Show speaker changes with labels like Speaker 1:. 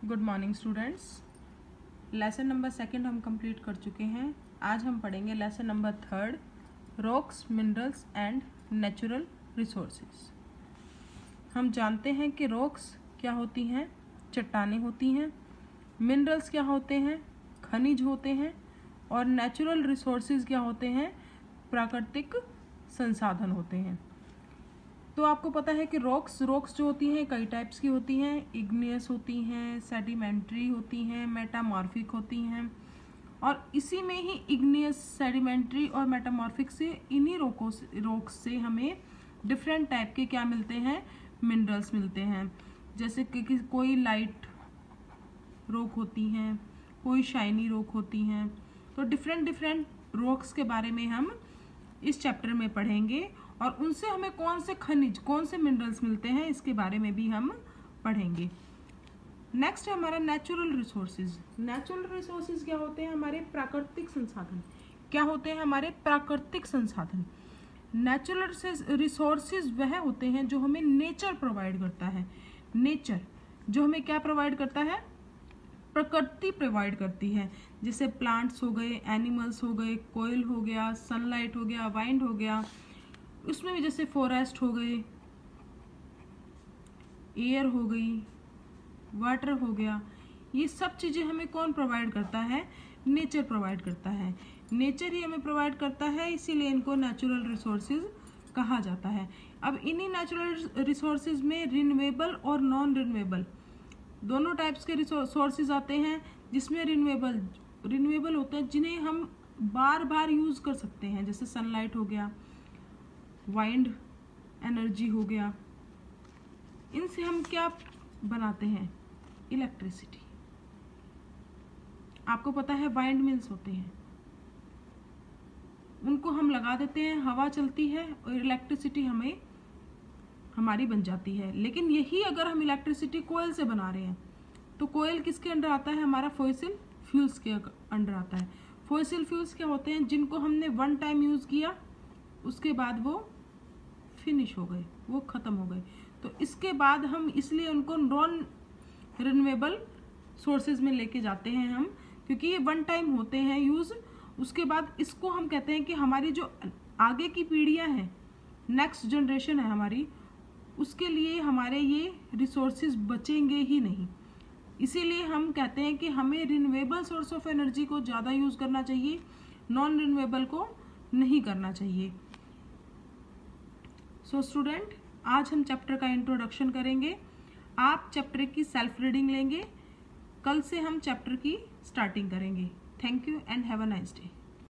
Speaker 1: Good morning students. Lesson number 2 हम complete कर चुके हैं। आज हम पढ़ेंगे lesson number 3, rocks, minerals and natural resources. हम जानते हैं कि रॉक्स क्या होती हैं, चट्टानें होती हैं। मिनरल्स क्या होते हैं, खनिज होते हैं। और नेचुरल रिसोर्सेज क्या होते हैं, प्राकृतिक संसाधन होते हैं। तो आपको पता है कि रॉक्स जो होती हैं कई टाइप्स की होती हैं। इग्नियस होती हैं, सेडिमेंट्री होती हैं, मेटामॉर्फिक होती हैं। और इसी में ही इग्नियस, सेडिमेंट्री और मेटामॉर्फिक से इन्हीं रॉक्स से हमें डिफरेंट टाइप के क्या मिलते हैं, मिनरल्स मिलते हैं। जैसे कि कोई लाइट रॉक होती हैं, कोई शाइनी रॉक होती हैं। तो डिफरेंट रॉक्स के बारे में हम इस चैप्टर में पढ़ेंगे और उनसे हमें कौन से खनिज, कौन से मिनरल्स मिलते हैं, इसके बारे में भी हम पढ़ेंगे। नेक्स्ट है हमारा नेचुरल रिसोर्सेज। नेचुरल रिसोर्सेज क्या होते हैं, हमारे प्राकृतिक संसाधन। क्या होते हैं हमारे प्राकृतिक संसाधन। नेचुरल रिसोर्सेज वह होते हैं जो हमें नेचर प्रोवाइड करता है। नेचर जो हमें क्या प्रोवाइड करता है, प्रकृति प्रोवाइड करती है। जैसे प्लांट्स हो गए, एनिमल्स हो गए, कोयल हो गया, सनलाइट हो गया, वाइंड हो गया। उसमें भी जैसे फॉरेस्ट हो गए, एयर हो गई, वाटर हो गया। ये सब चीज़ें हमें कौन प्रोवाइड करता है, नेचर प्रोवाइड करता है। नेचर ही हमें प्रोवाइड करता है, इसीलिए इनको नेचुरल रिसोर्सेज कहा जाता है। अब इन्हीं नेचुरल रिसोर्सेज में रिन्यूएबल और नॉन रिन्यूएबल दोनों टाइप्स के रिसोर्सेज आते हैं। जिसमें रिन्यूएबल होते हैं जिन्हें हम बार बार यूज कर सकते हैं। जैसे सनलाइट हो गया, वाइंड एनर्जी हो गया। इनसे हम क्या बनाते हैं, इलेक्ट्रिसिटी। आपको पता है वाइंड मिल्स होते हैं, उनको हम लगा देते हैं, हवा चलती है और इलेक्ट्रिसिटी हमारी बन जाती है। लेकिन यही अगर हम इलेक्ट्रिसिटी कोयल से बना रहे हैं तो कोयल किसके अंडर आता है, हमारा फॉसिल फ्यूल्स के अंडर आता है। फॉसिल फ्यूल्स क्या होते हैं, जिनको हमने वन टाइम यूज किया, उसके बाद वो फिनिश हो गए, वो खत्म हो गए। तो इसके बाद हम इसलिए उनको नॉन रिन्यूएबल सोर्सेज में लेके जाते हैं हम, क्योंकि ये वन टाइम होते हैं यूज। उसके बाद इसको हम कहते हैं कि हमारी जो आगे की पीढ़ियां हैं, नेक्स्ट जनरेशन है हमारी, उसके लिए हमारे ये रिसोर्सेज बचेंगे ही नहीं। इसीलिए हम कहते हैं कि हमें रिन्यूएबल सोर्स ऑफ एनर्जी को ज़्यादा यूज करना चाहिए, नॉन रिन्यूएबल को नहीं करना चाहिए। सो स्टूडेंट, आज हम चैप्टर का इंट्रोडक्शन करेंगे। आप चैप्टर की सेल्फ रीडिंग लेंगे। कल से हम चैप्टर की स्टार्टिंग करेंगे। Thank you and have a nice day.